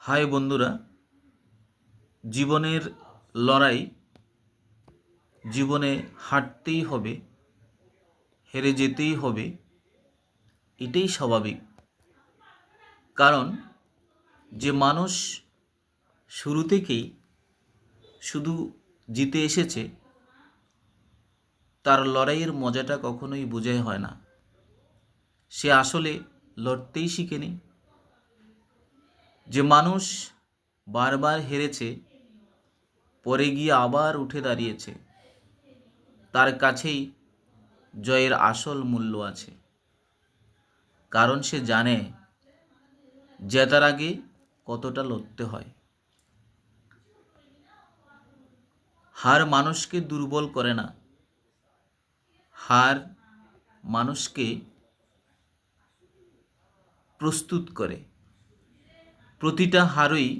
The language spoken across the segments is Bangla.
হাই বন্ধুরা, জীবনের লড়াই, জীবনে হারতেই হবে, হেরে যেতেই হবে, এটাই স্বাভাবিক। কারণ যে মানুষ শুরু থেকেই শুধু জিতে এসেছে, তার লড়াইয়ের মজাটা কখনোই বোঝাই হয় না। সে আসলে লড়তেই শিখেনি। যে মানুষ বারবার হেরেছে, পরে গিয়ে আবার উঠে দাঁড়িয়েছে, তার কাছেই জয়ের আসল মূল্য আছে। কারণ সে জানে জেতার আগে কতটা লড়তে হয়। হার মানুষকে দুর্বল করে না, হার মানুষকে প্রস্তুত করে। প্রতিটা হারই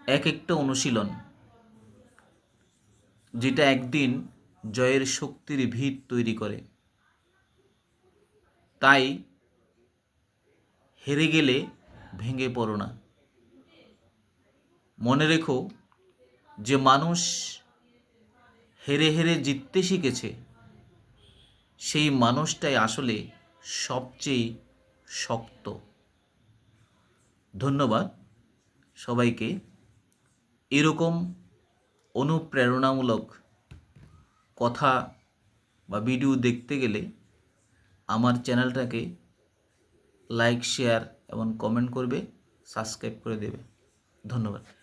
এক একটা অনুশীলন, যেটা একদিন জয়ের শক্তির ভিত তৈরি করে। তাই হেরে গেলে ভেঙে পড়ো না। মনে রেখো, যে মানুষ হেরে হেরে জিততে শিখেছে, সেই মানুষটাই আসলে সবচেয়ে শক্ত। ধন্যবাদ সবাইকে। এরকম অনুপ্রেরণামূলক কথা বা ভিডিও দেখতে গেলে আমার চ্যানেলটাকে লাইক, শেয়ার এবং কমেন্ট করবে, সাবস্ক্রাইব করে দেবে। ধন্যবাদ।